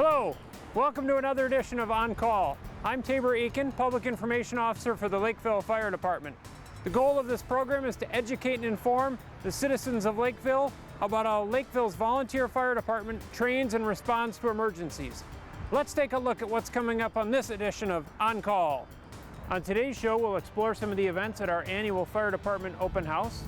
Hello, welcome to another edition of On Call. I'm Tabor Aiken, Public Information Officer for the Lakeville Fire Department. The goal of this program is to educate and inform the citizens of Lakeville about how Lakeville's volunteer fire department trains and responds to emergencies. Let's take a look at what's coming up on this edition of On Call. On today's show, we'll explore some of the events at our annual fire department open house.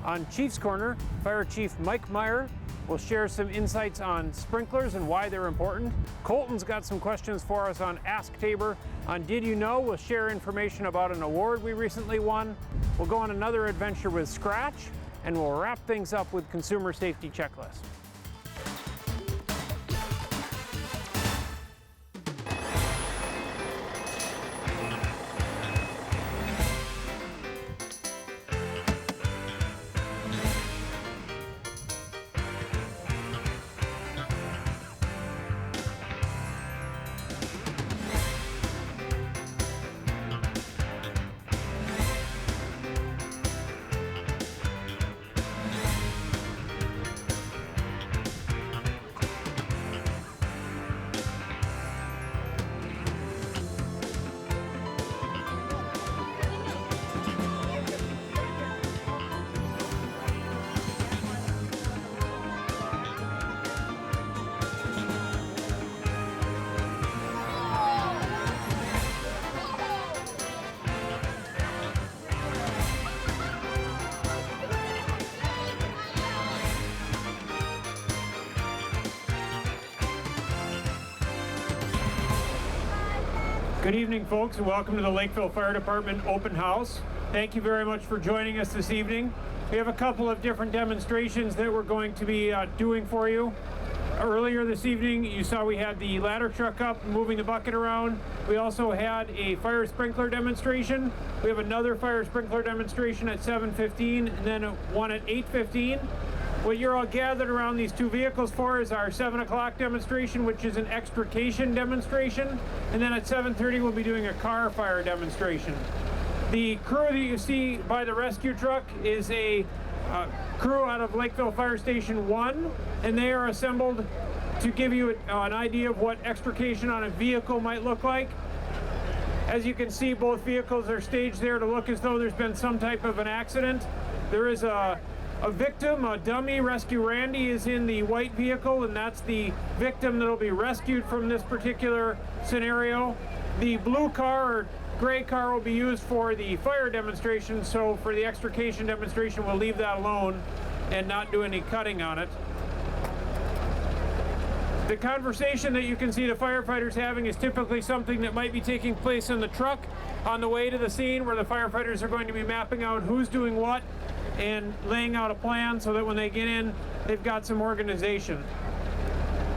On Chief's Corner, Fire Chief Mike Meyer will share some insights on sprinklers and why they're important. Colton's got some questions for us on Ask Tabor. On Did You Know, we'll share information about an award we recently won. We'll go on another adventure with Scratch, and we'll wrap things up with Consumer Safety Checklist. Good evening, folks, and welcome to the Lakeville Fire Department Open House. Thank you very much for joining us this evening. We have a couple of different demonstrations that we're going to be doing for you. Earlier this evening, you saw we had the ladder truck up, moving the bucket around. We also had a fire sprinkler demonstration. We have another fire sprinkler demonstration at 7:15 and then one at 8:15. What you're all gathered around these two vehicles for is our 7 o'clock demonstration, which is an extrication demonstration. And then at 7:30, we'll be doing a car fire demonstration. The crew that you see by the rescue truck is a crew out of Lakeville Fire Station 1, and they are assembled to give you an idea of what extrication on a vehicle might look like. As you can see, both vehicles are staged there to look as though there's been some type of an accident. There is a victim, a dummy. Rescue Randy is in the white vehicle, and that's the victim that'll be rescued from this particular scenario. The blue car or gray car will be used for the fire demonstration, so for the extrication demonstration, we'll leave that alone and not do any cutting on it. The conversation that you can see the firefighters having is typically something that might be taking place in the truck on the way to the scene, where the firefighters are going to be mapping out who's doing what and laying out a plan so that when they get in, they've got some organization.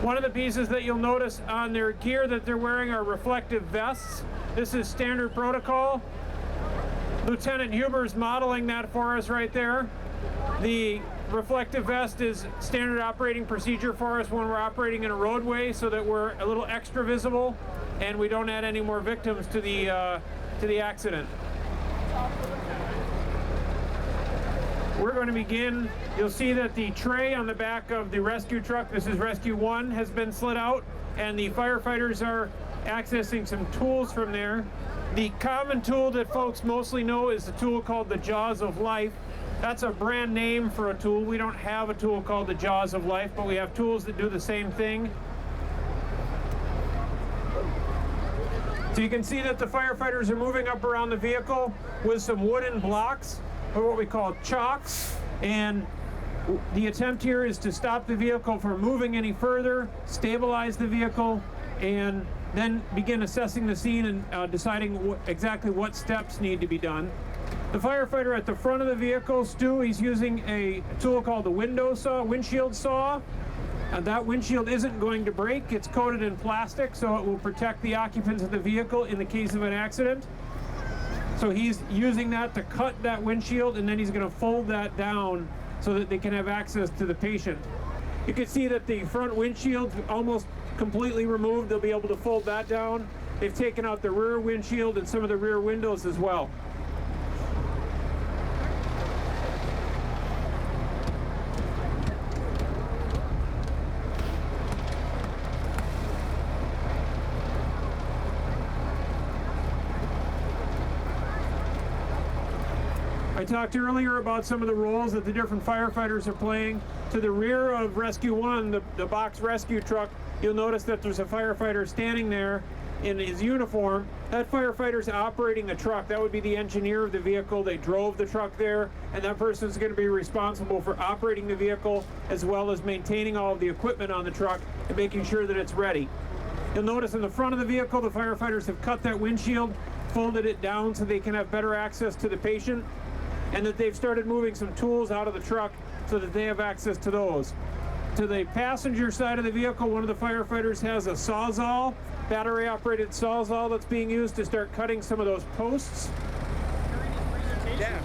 One of the pieces that you'll notice on their gear that they're wearing are reflective vests. This is standard protocol. Lieutenant Huber's modeling that for us right there. The reflective vest is standard operating procedure for us when we're operating in a roadway, so that we're a little extra visible and we don't add any more victims to the accident. We're going to begin. You'll see that the tray on the back of the rescue truck, this is Rescue 1, has been slid out, and the firefighters are accessing some tools from there. The common tool that folks mostly know is the tool called the Jaws of Life. That's a brand name for a tool. We don't have a tool called the Jaws of Life, but we have tools that do the same thing. So you can see that the firefighters are moving up around the vehicle with some wooden blocks, or what we call chocks, and the attempt here is to stop the vehicle from moving any further, stabilize the vehicle, and then begin assessing the scene and deciding exactly what steps need to be done. The firefighter at the front of the vehicle, Stu, he's using a tool called the windshield saw. And that windshield isn't going to break. It's coated in plastic, so it will protect the occupants of the vehicle in the case of an accident. So he's using that to cut that windshield, and then he's going to fold that down so that they can have access to the patient. You can see that the front windshield's almost completely removed. They'll be able to fold that down. They've taken out the rear windshield and some of the rear windows as well. I talked earlier about some of the roles that the different firefighters are playing. To the rear of Rescue 1, the box rescue truck, you'll notice that there's a firefighter standing there in his uniform. That firefighter's operating the truck. That would be the engineer of the vehicle. They drove the truck there, and that person is going to be responsible for operating the vehicle as well as maintaining all of the equipment on the truck and making sure that it's ready. You'll notice in the front of the vehicle, the firefighters have cut that windshield, folded it down so they can have better access to the patient, and that they've started moving some tools out of the truck so that they have access to those. To the passenger side of the vehicle, one of the firefighters has a Sawzall, battery-operated Sawzall that's being used to start cutting some of those posts. Yeah.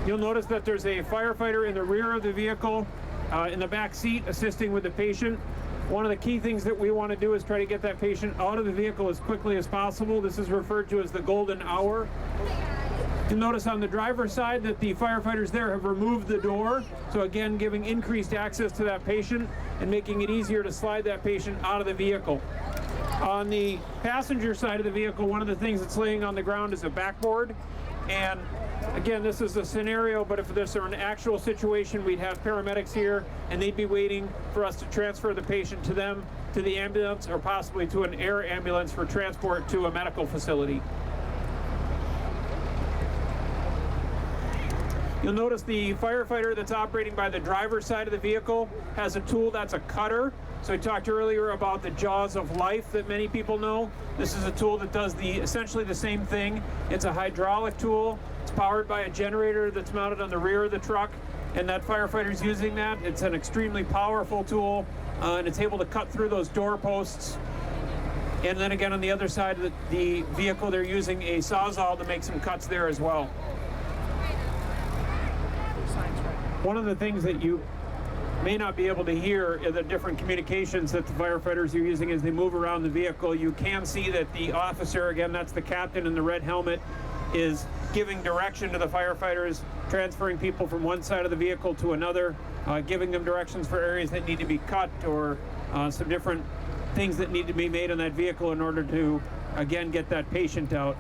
You'll notice that there's a firefighter in the rear of the vehicle, in the back seat, assisting with the patient. One of the key things that we want to do is try to get that patient out of the vehicle as quickly as possible. This is referred to as the golden hour. You'll notice on the driver's side that the firefighters there have removed the door, so again giving increased access to that patient and making it easier to slide that patient out of the vehicle. On the passenger side of the vehicle, one of the things that's laying on the ground is a backboard, and again, this is a scenario, but if this were an actual situation, we'd have paramedics here and they'd be waiting for us to transfer the patient to them, to the ambulance, or possibly to an air ambulance for transport to a medical facility. You'll notice the firefighter that's operating by the driver's side of the vehicle has a tool that's a cutter. So we talked earlier about the jaws of life that many people know. This is a tool that does essentially the same thing. It's a hydraulic tool. It's powered by a generator that's mounted on the rear of the truck, and that firefighter's using that. It's an extremely powerful tool, and it's able to cut through those doorposts. And then again, on the other side of the vehicle, they're using a Sawzall to make some cuts there as well. One of the things that you may not be able to hear are the different communications that the firefighters are using as they move around the vehicle. You can see that the officer, again, that's the captain in the red helmet, is giving direction to the firefighters, transferring people from one side of the vehicle to another, giving them directions for areas that need to be cut or some different things that need to be made on that vehicle in order to, again, get that patient out.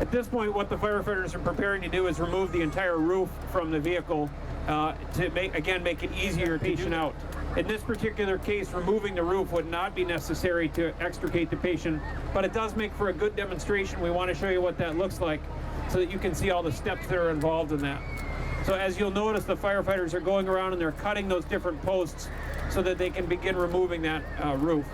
At this point, what the firefighters are preparing to do is remove the entire roof from the vehicle to make it easier to patient out. In this particular case, removing the roof would not be necessary to extricate the patient, but it does make for a good demonstration. We want to show you what that looks like so that you can see all the steps that are involved in that. So as you'll notice, the firefighters are going around and they're cutting those different posts so that they can begin removing that roof.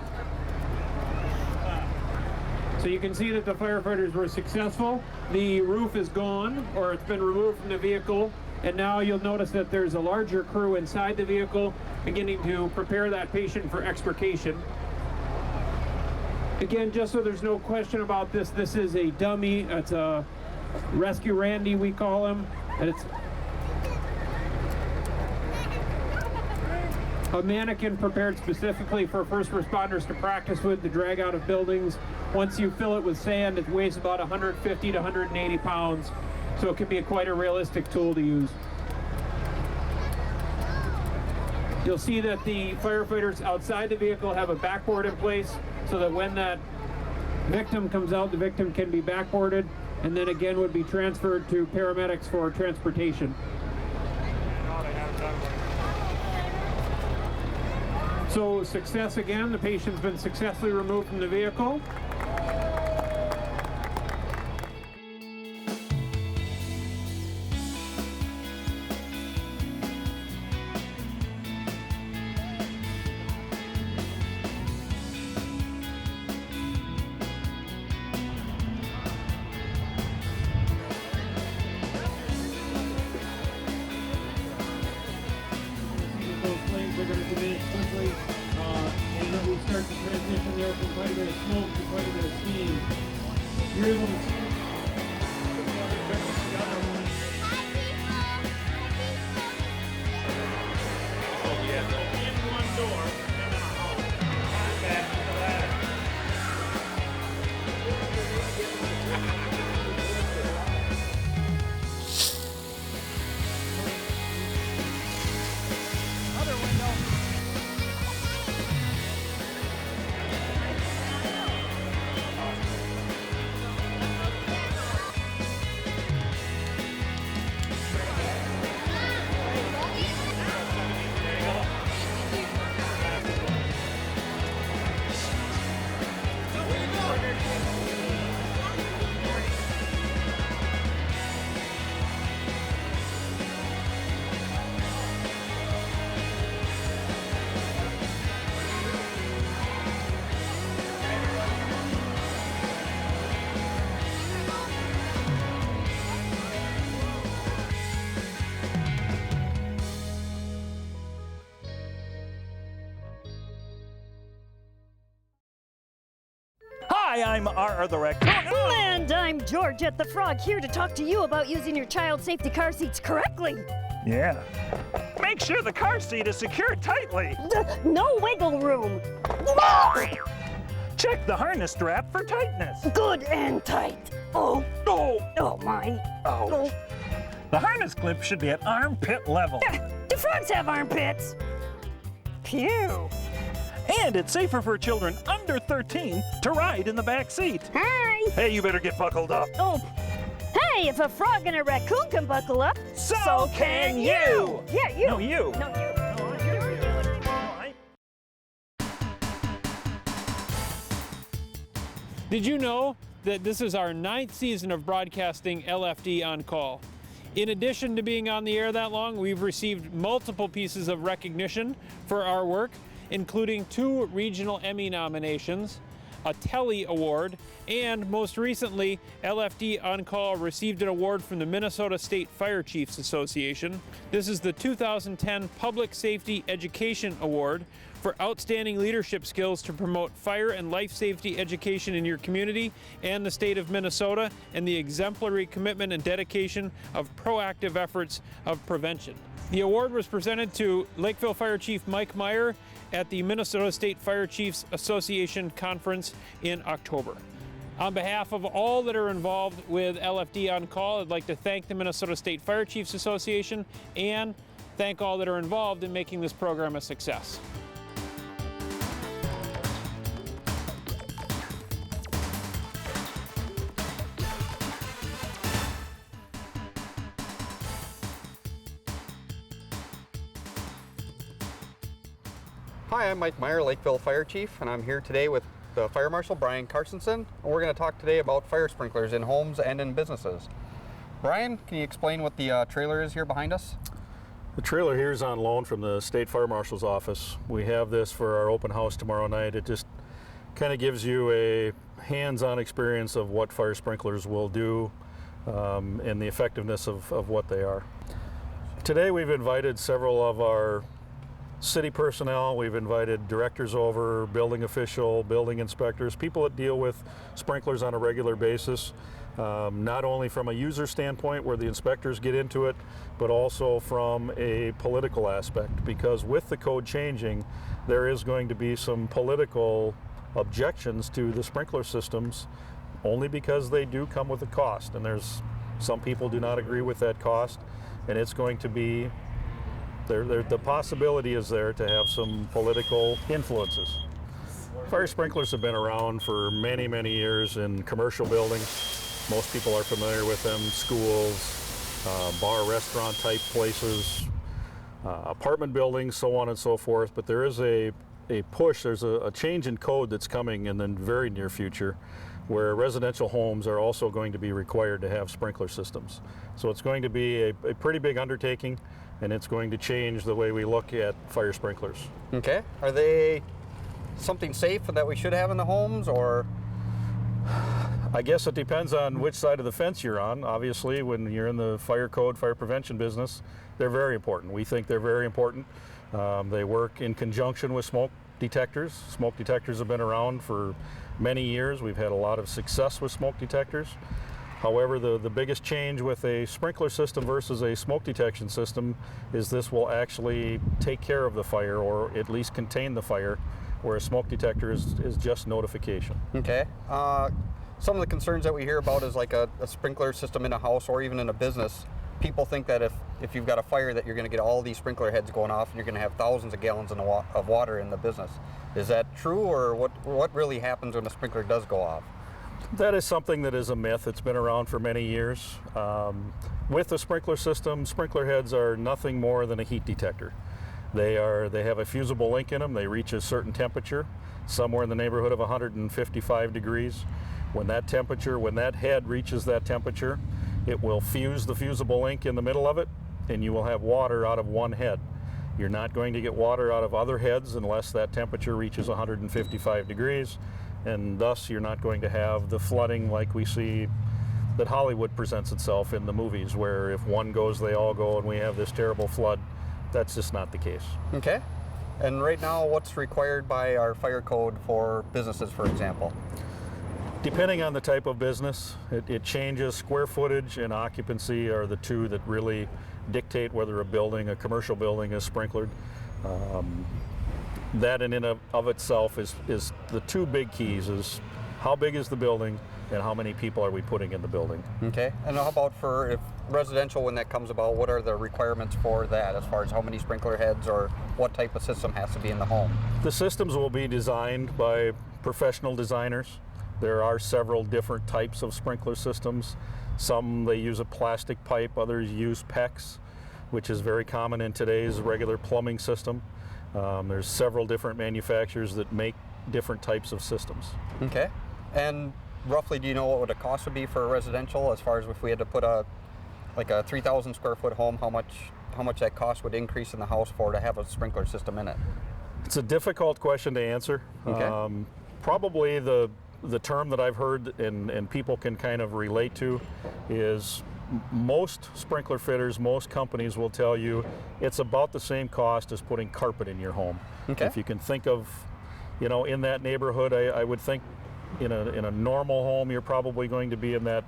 So you can see that the firefighters were successful. The roof is gone, or it's been removed from the vehicle. And now you'll notice that there's a larger crew inside the vehicle beginning to prepare that patient for extrication. Again, just so there's no question about this, this is a dummy. It's a Rescue Randy, we call him. And it's a mannequin prepared specifically for first responders to practice with, to drag out of buildings. Once you fill it with sand, it weighs about 150 to 180 pounds. So it can be quite a realistic tool to use. You'll see that the firefighters outside the vehicle have a backboard in place so that when that victim comes out, the victim can be backboarded and then again would be transferred to paramedics for transportation. So success again, the patient's been successfully removed from the vehicle. They're going to diminish quickly, and then we start to transition there from quite a bit of smoke to quite a bit of steam. You're able to see in one door, and then a hall. Back to the ladder. Hi, I'm R the Raccoon. And I'm Georgette the Frog, here to talk to you about using your child safety car seats correctly. Yeah. Make sure the car seat is secured tightly. No wiggle room. Check the harness strap for tightness. Good and tight. Oh, my. Oh. The harness clip should be at armpit level. Do frogs have armpits? Pew. And it's safer for children under 13 to ride in the back seat. Hi. Hey, you better get buckled up. Oh. Hey, if a frog and a raccoon can buckle up, So can you. Yeah, you. No, you. No, you. Did you know that this is our 9th season of broadcasting LFD On Call? In addition to being on the air that long, we've received multiple pieces of recognition for our work, including 2 regional Emmy nominations, a Telly Award, and most recently, LFD On Call received an award from the Minnesota State Fire Chiefs Association. This is the 2010 Public Safety Education Award for outstanding leadership skills to promote fire and life safety education in your community and the state of Minnesota, and the exemplary commitment and dedication of proactive efforts of prevention. The award was presented to Lakeville Fire Chief Mike Meyer at the Minnesota State Fire Chiefs Association Conference in October. On behalf of all that are involved with LFD On Call, I'd like to thank the Minnesota State Fire Chiefs Association and thank all that are involved in making this program a success. Hi, I'm Mike Meyer, Lakeville Fire Chief, and I'm here today with the Fire Marshal Brian Carstensen, and we're going to talk today about fire sprinklers in homes and in businesses. Brian, can you explain what the trailer is here behind us? The trailer here is on loan from the State Fire Marshal's office. We have this for our open house tomorrow night. It just kind of gives you a hands-on experience of what fire sprinklers will do and the effectiveness of what they are. Today we've invited several of our city personnel, we've invited directors over, building official, building inspectors, people that deal with sprinklers on a regular basis, not only from a user standpoint where the inspectors get into it, but also from a political aspect, because with the code changing, there is going to be some political objections to the sprinkler systems, only because they do come with a cost, and there's some people do not agree with that cost, and it's going to be the possibility is there to have some political influences. Fire sprinklers have been around for many, many years in commercial buildings. Most people are familiar with them, schools, bar, restaurant type places, apartment buildings, so on and so forth. But there is a push, there's a change in code that's coming in the very near future, where residential homes are also going to be required to have sprinkler systems. So it's going to be a pretty big undertaking, and it's going to change the way we look at fire sprinklers. Okay. Are they something safe that we should have in the homes, or? I guess it depends on which side of the fence you're on. Obviously, when you're in the fire code, fire prevention business, they're very important. We think they're very important. They work in conjunction with smoke detectors. Smoke detectors have been around for many years. We've had a lot of success with smoke detectors. However, the biggest change with a sprinkler system versus a smoke detection system is this will actually take care of the fire, or at least contain the fire, where a smoke detector is just notification. Okay. Some of the concerns that we hear about is like a sprinkler system in a house or even in a business. People think that if you've got a fire that you're going to get all these sprinkler heads going off and you're going to have thousands of gallons of water in the business. Is that true, or what really happens when a sprinkler does go off? That is something that is a myth. It's been around for many years. With the sprinkler system, sprinkler heads are nothing more than a heat detector. They have a fusible link in them. They reach a certain temperature, somewhere in the neighborhood of 155 degrees. When that head reaches that temperature, it will fuse the fusible link in the middle of it, and you will have water out of one head. You're not going to get water out of other heads unless that temperature reaches 155 degrees, and thus you're not going to have the flooding like we see that Hollywood presents itself in the movies, where if one goes, they all go, and we have this terrible flood. That's just not the case. Okay. And right now, what's required by our fire code for businesses, for example? Depending on the type of business, it changes. Square footage and occupancy are the two that really dictate whether a commercial building is sprinklered. That in and of itself is the two big keys, is how big is the building and how many people are we putting in the building. Okay, and how about for if residential, when that comes about, what are the requirements for that as far as how many sprinkler heads or what type of system has to be in the home? The systems will be designed by professional designers. There are several different types of sprinkler systems. Some they use a plastic pipe, others use PEX, which is very common in today's regular plumbing system. There's several different manufacturers that make different types of systems. Okay, and roughly do you know what a cost would be for a residential as far as if we had to put a 3,000 square foot home, how much that cost would increase in the house to have a sprinkler system in it? It's a difficult question to answer. Okay. Probably the term that I've heard and people can kind of relate to is most sprinkler fitters, most companies will tell you it's about the same cost as putting carpet in your home. Okay. If you can think of, in that neighborhood, I would think in a normal home, you're probably going to be in that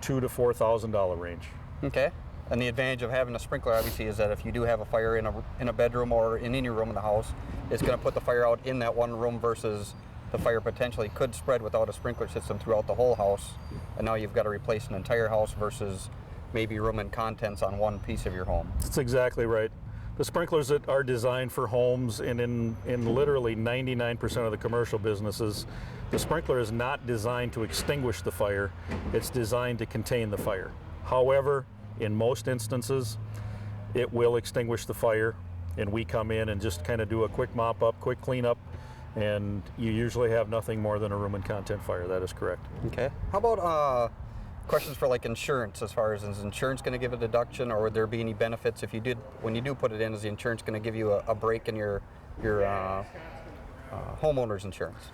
$2,000 to $4,000 range. Okay. And the advantage of having a sprinkler, obviously, is that if you do have a fire in a bedroom or in any room in the house, it's going to put the fire out in that one room versus the fire potentially could spread without a sprinkler system throughout the whole house. And now you've got to replace an entire house versus maybe room and contents on one piece of your home. That's exactly right. The sprinklers that are designed for homes and in literally 99% of the commercial businesses, the sprinkler is not designed to extinguish the fire, it's designed to contain the fire. However, in most instances, it will extinguish the fire, and we come in and just kind of do a quick mop up, quick cleanup, and you usually have nothing more than a room and content fire. That is correct. Okay. How about questions for like insurance, as far as is insurance going to give a deduction, or would there be any benefits if you did, when you do put it in, is the insurance going to give you a break in your homeowner's insurance?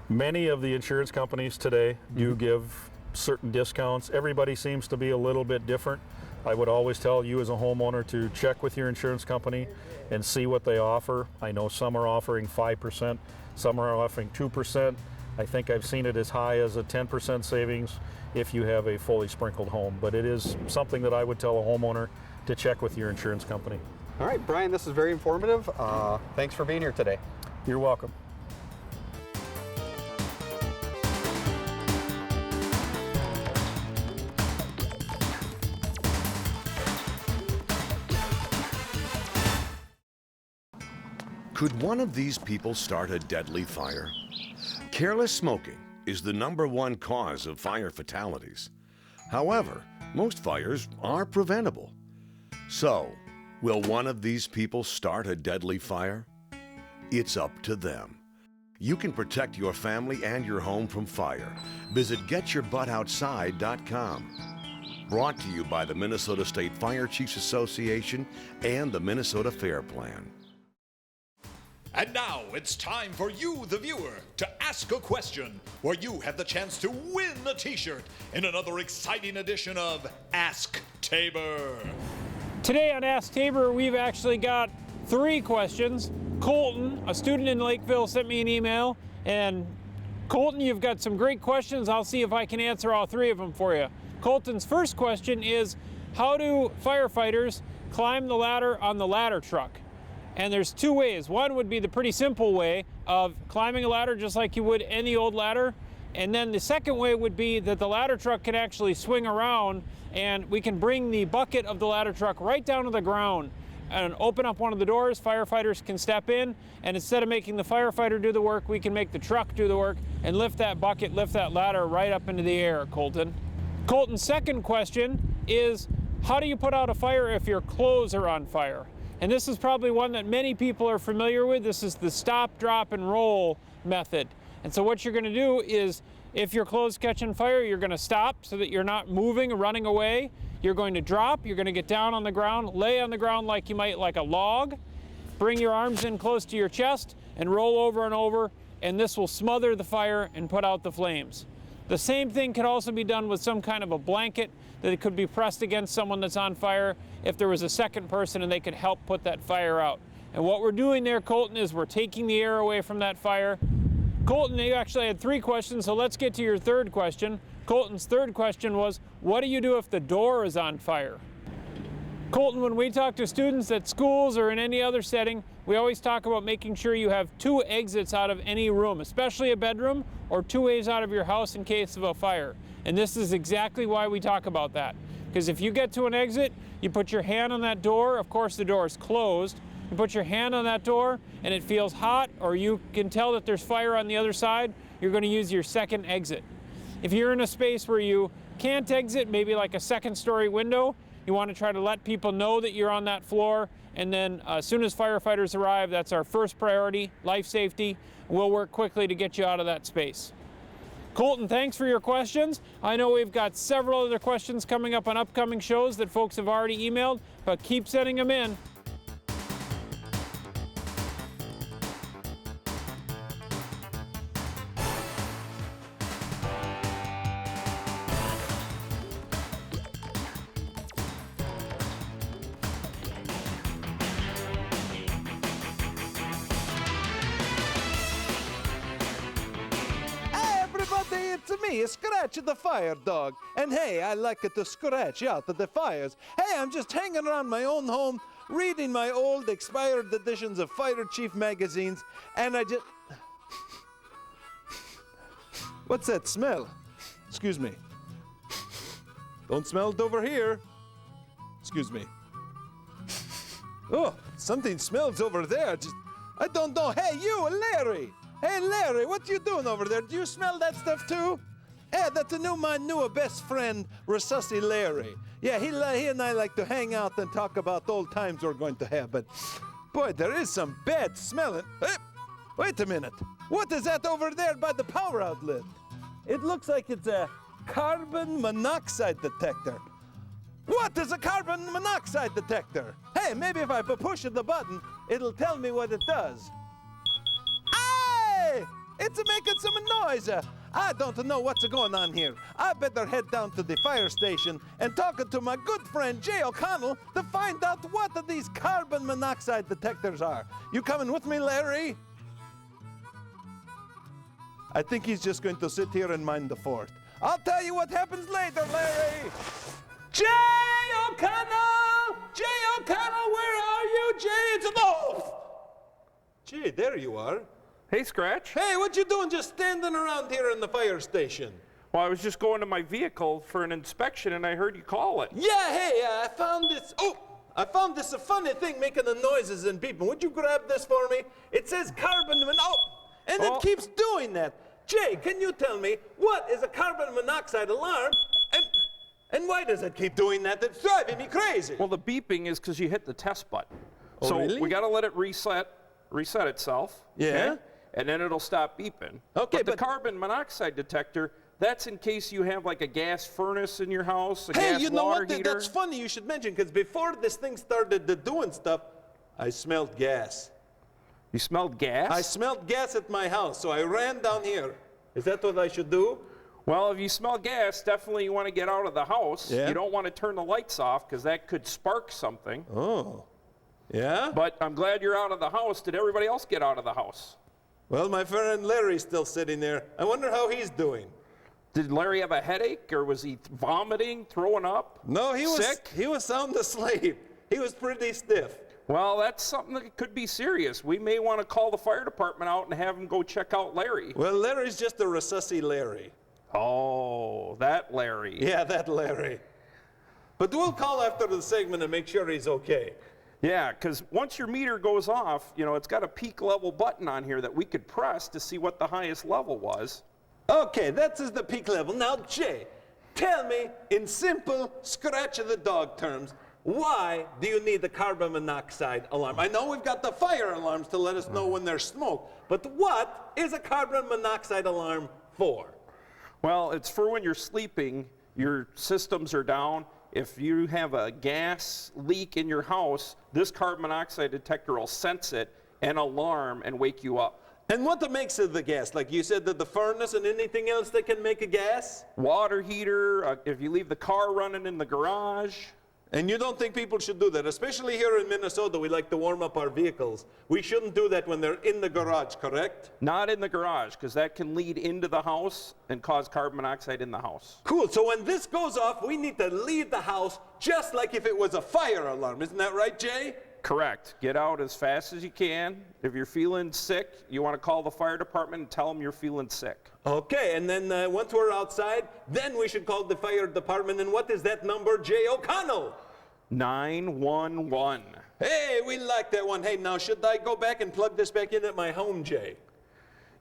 Many of the insurance companies today do give certain discounts. Everybody seems to be a little bit different. I would always tell you as a homeowner to check with your insurance company and see what they offer. I know some are offering 5%, some are offering 2%. I think I've seen it as high as a 10% savings if you have a fully sprinkled home. But it is something that I would tell a homeowner to check with your insurance company. All right, Brian, this is very informative. Thanks for being here today. You're welcome. Could one of these people start a deadly fire? Careless smoking is the #1 cause of fire fatalities. However, most fires are preventable. So, will one of these people start a deadly fire? It's up to them. You can protect your family and your home from fire. Visit GetYourButtOutside.com. Brought to you by the Minnesota State Fire Chiefs Association and the Minnesota Fair Plan. And now it's time for you, the viewer, to ask a question, where you have the chance to win a t-shirt in another exciting edition of Ask Tabor. Today on Ask Tabor, we've actually got 3 questions. Colton, a student in Lakeville, sent me an email. And Colton, you've got some great questions. I'll see if I can answer all 3 of them for you. Colton's first question is, how do firefighters climb the ladder on the ladder truck? And there's 2 ways. One would be the pretty simple way of climbing a ladder just like you would any old ladder. And then the second way would be that the ladder truck can actually swing around, and we can bring the bucket of the ladder truck right down to the ground and open up one of the doors. Firefighters can step in, and instead of making the firefighter do the work, we can make the truck do the work and lift that bucket, lift that ladder right up into the air, Colton. Colton's second question is, how do you put out a fire if your clothes are on fire? And this is probably one that many people are familiar with. This is the stop, drop, and roll method. And so what you're going to do is, if your clothes catch on fire, you're going to stop so that you're not moving or running away. You're going to drop, you're going to get down on the ground, lay on the ground like you might like a log, bring your arms in close to your chest, and roll over and over, and this will smother the fire and put out the flames. The same thing could also be done with some kind of a blanket that it could be pressed against someone that's on fire if there was a second person and they could help put that fire out. And what we're doing there, Colton, is we're taking the air away from that fire, Colton, you actually had 3 questions, so let's get to your 3rd question. Colton's 3rd question was, what do you do if the door is on fire? Colton, when we talk to students at schools or in any other setting, we always talk about making sure you have 2 exits out of any room, especially a bedroom, or 2 ways out of your house in case of a fire. And this is exactly why we talk about that. Because if you get to an exit, you put your hand on that door, of course the door is closed, you put your hand on that door and it feels hot, or you can tell that there's fire on the other side, you're going to use your 2nd exit. If you're in a space where you can't exit, maybe like a 2nd-story window, you want to try to let people know that you're on that floor, and then as soon as firefighters arrive, that's our first priority, life safety. We'll work quickly to get you out of that space. Colton, thanks for your questions. I know we've got several other questions coming up on upcoming shows that folks have already emailed, but keep sending them in. It's me, Scratch the Fire Dog. And hey, I like to scratch out the fires. Hey, I'm just hanging around my own home, reading my old expired editions of Fire Chief magazines, and I just... What's that smell? Excuse me. Don't smell it over here. Excuse me. Oh, something smells over there. I don't know. Hey, you, Larry. Hey, Larry, what you doing over there? Do you smell that stuff too? Yeah, that's my new best friend, Resusci Larry. Yeah, he and I like to hang out and talk about old times we're going to have, but boy, there is some bad smelling. Hey, wait a minute. What is that over there by the power outlet? It looks like it's a carbon monoxide detector. What is a carbon monoxide detector? Hey, maybe if I push the button, it'll tell me what it does. It's making some noise. I don't know what's going on here. I better head down to the fire station and talk to my good friend Jay O'Connell to find out what these carbon monoxide detectors are. You coming with me, Larry? I think he's just going to sit here and mind the fort. I'll tell you what happens later, Larry. Jay O'Connell! Jay O'Connell, where are you? Jay, it's the wolf! Jay, there you are. Hey, Scratch. Hey, what you doing just standing around here in the fire station? Well, I was just going to my vehicle for an inspection, and I heard you call it. Yeah, hey, I found this. Oh, I found this a funny thing making the noises and beeping. Would you grab this for me? It says carbon and it keeps doing that. Jay, can you tell me what is a carbon monoxide alarm, and why does it keep doing that? It's driving me crazy. Well, the beeping is because you hit the test button. Oh, so really? we got to let it reset itself. Yeah. Okay? And then it'll stop beeping. Okay, but the carbon monoxide detector, that's in case you have like a gas furnace in your house, a gas water heater. Hey, you know what? That's funny you should mention, because before this thing started doing stuff, I smelled gas. You smelled gas? I smelled gas at my house, so I ran down here. Is that what I should do? Well, if you smell gas, definitely you want to get out of the house. Yeah. You don't want to turn the lights off, because that could spark something. Oh. Yeah? But I'm glad you're out of the house. Did everybody else get out of the house? Well, my friend Larry's still sitting there. I wonder how he's doing. Did Larry have a headache, or was he vomiting, throwing up? No, he was sick? He was sound asleep. He was pretty stiff. Well, that's something that could be serious. We may want to call the fire department out and have them go check out Larry. Well, Larry's just a Resusci Larry. Oh, that Larry. Yeah, that Larry. But we'll call after the segment and make sure he's okay. Yeah, because once your meter goes off, you know, it's got a peak level button on here that we could press to see what the highest level was. Okay, that is the peak level. Now, Jay, tell me in simple scratch of the dog terms, why do you need the carbon monoxide alarm? I know we've got the fire alarms to let us know when there's smoke, but what is a carbon monoxide alarm for? Well, it's for when you're sleeping, your systems are down. If you have a gas leak in your house, this carbon monoxide detector will sense it and alarm and wake you up. And what makes it the gas? Like you said, that the furnace and anything else that can make a gas? Water heater, if you leave the car running in the garage. And you don't think people should do that? Especially here in Minnesota, we like to warm up our vehicles. We shouldn't do that when they're in the garage, correct? Not in the garage, because that can lead into the house and cause carbon monoxide in the house. Cool, so when this goes off, we need to leave the house just like if it was a fire alarm. Isn't that right, Jay? Correct. Get out as fast as you can. If you're feeling sick, you want to call the fire department and tell them you're feeling sick. Okay, and then once we're outside, then we should call the fire department. And what is that number, Jay O'Connell? 911. Hey, we like that one. Hey, now should I go back and plug this back in at my home, Jay?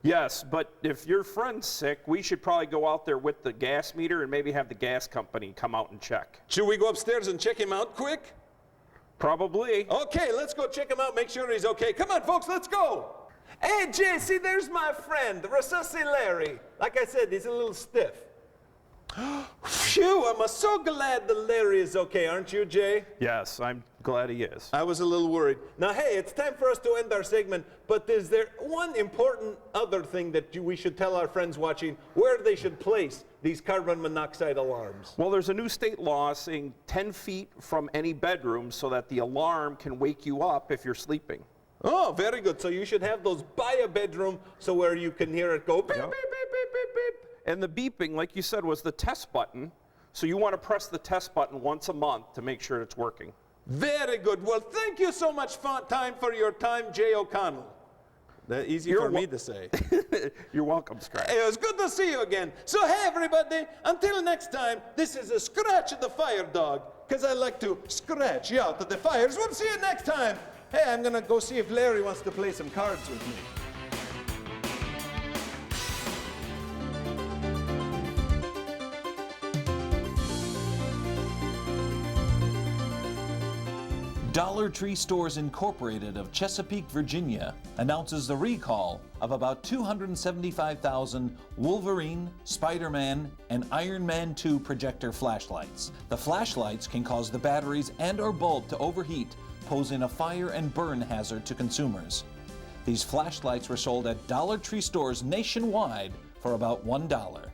Yes, but if your friend's sick, we should probably go out there with the gas meter and maybe have the gas company come out and check. Should we go upstairs and check him out quick? Probably. Okay, let's go check him out, make sure he's okay. Come on, folks, let's go. Hey, Jay, see, there's my friend, Resusci Larry. Like I said, he's a little stiff. Phew, I'm so glad that Larry is okay, aren't you, Jay? Yes, I'm glad he is. I was a little worried. Now, hey, it's time for us to end our segment, but is there one important other thing that we should tell our friends watching where they should place these carbon monoxide alarms? Well, there's a new state law saying 10 feet from any bedroom so that the alarm can wake you up if you're sleeping. Oh, very good. So you should have those by a bedroom so where you can hear it go beep, Yep. beep, beep, beep, beep, beep. And the beeping, like you said, was the test button. So you want to press the test button once a month to make sure it's working. Very good. Well, thank you so much for your time, Jay O'Connell. That's easy for me to say. You're welcome, Scratch. It was good to see you again. So, hey, everybody, until next time, this is a Scratch the Fire Dog, because I like to scratch you out of the fires. We'll see you next time. Hey, I'm going to go see if Larry wants to play some cards with me. Dollar Tree Stores Incorporated of Chesapeake, Virginia announces the recall of about 275,000 Wolverine, Spider-Man, and Iron Man 2 projector flashlights. The flashlights can cause the batteries and/or bulb to overheat, posing a fire and burn hazard to consumers. These flashlights were sold at Dollar Tree stores nationwide for about $1.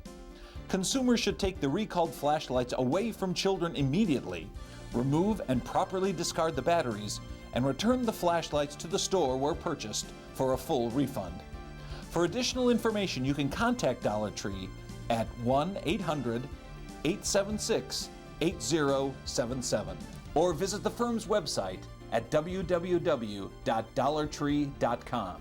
Consumers should take the recalled flashlights away from children immediately, remove and properly discard the batteries, and return the flashlights to the store where purchased for a full refund. For additional information, you can contact Dollar Tree at 1-800-876-8077 or visit the firm's website at www.dollartree.com.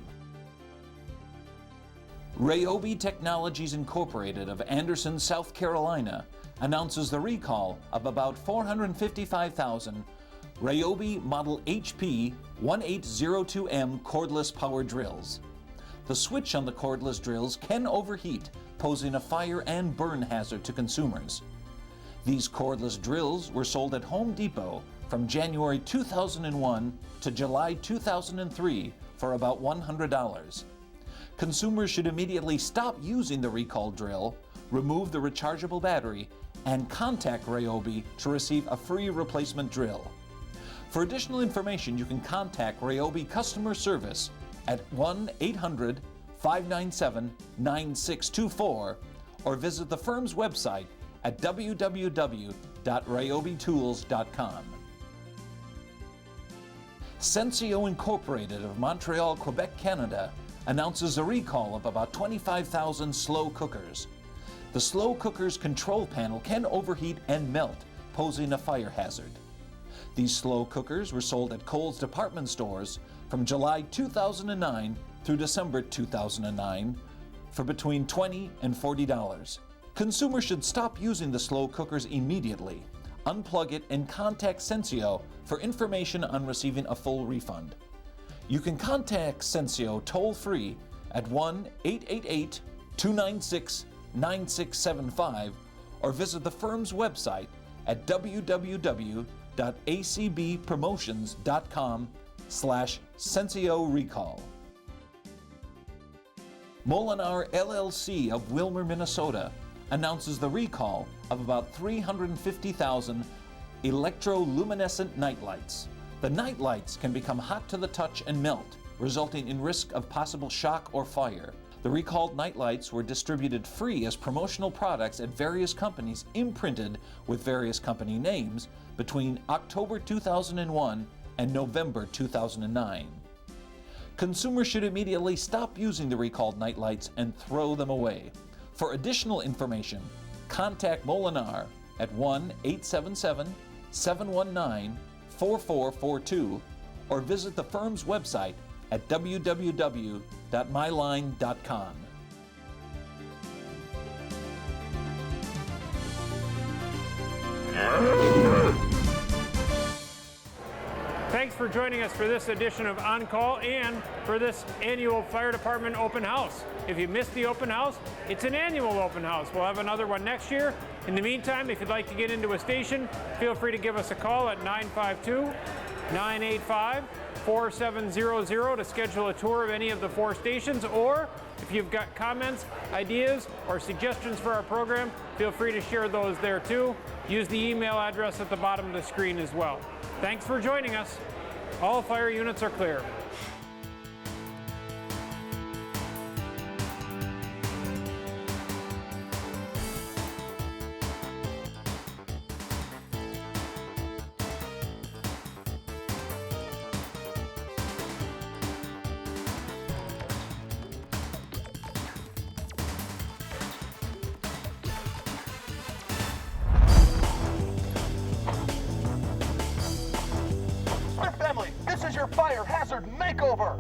Ryobi Technologies Incorporated of Anderson, South Carolina announces the recall of about 455,000 Ryobi Model HP 1802M cordless power drills. The switch on the cordless drills can overheat, posing a fire and burn hazard to consumers. These cordless drills were sold at Home Depot from January 2001 to July 2003 for about $100. Consumers should immediately stop using the recalled drill, remove the rechargeable battery, and contact Ryobi to receive a free replacement drill. For additional information, you can contact Ryobi customer service at 1-800-597-9624 or visit the firm's website at www.ryobitools.com. Sensio Incorporated of Montreal, Quebec, Canada announces a recall of about 25,000 slow cookers. The slow cooker's control panel can overheat and melt, posing a fire hazard. These slow cookers were sold at Kohl's department stores from July 2009 through December 2009 for between $20 and $40. Consumers should stop using the slow cookers immediately, unplug it, and contact Sensio for information on receiving a full refund. You can contact Sensio toll-free at 1-888-296-9675 or visit the firm's website at www.acbpromotions.com/Sensio Recall. Molinar LLC of Wilmer, Minnesota announces the recall of about 350,000 electroluminescent nightlights. The nightlights can become hot to the touch and melt, resulting in risk of possible shock or fire. The recalled nightlights were distributed free as promotional products at various companies imprinted with various company names between October 2001 and November 2009. Consumers should immediately stop using the recalled nightlights and throw them away. For additional information, contact Molinar at 1-877-719-4442 or visit the firm's website at www.myline.com. Thanks for joining us for this edition of On Call and for this annual Fire Department open house. If you missed the open house, it's an annual open house. We'll have another one next year. In the meantime, if you'd like to get into a station, feel free to give us a call at 952-985-4700 to schedule a tour of any of the 4 stations, or if you've got comments, ideas, or suggestions for our program, feel free to share those there too. Use the email address at the bottom of the screen as well. Thanks for joining us. All fire units are clear. This is your fire hazard makeover!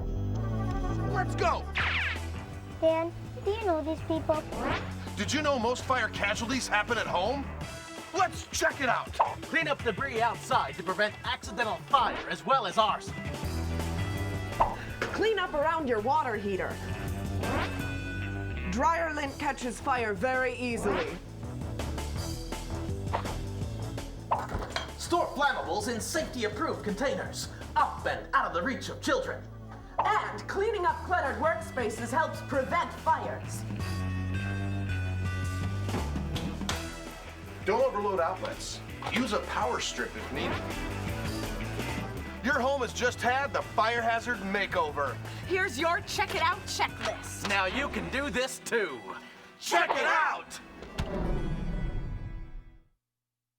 Let's go! Dan, do you know these people? Did you know most fire casualties happen at home? Let's check it out! Clean up debris outside to prevent accidental fire as well as arson. Clean up around your water heater. Dryer lint catches fire very easily. Store flammables in safety-approved containers, up and out of the reach of children. And cleaning up cluttered workspaces helps prevent fires. Don't overload outlets. Use a power strip if needed. Your home has just had the fire hazard makeover. Here's your check it out checklist. Now you can do this too. Check it out!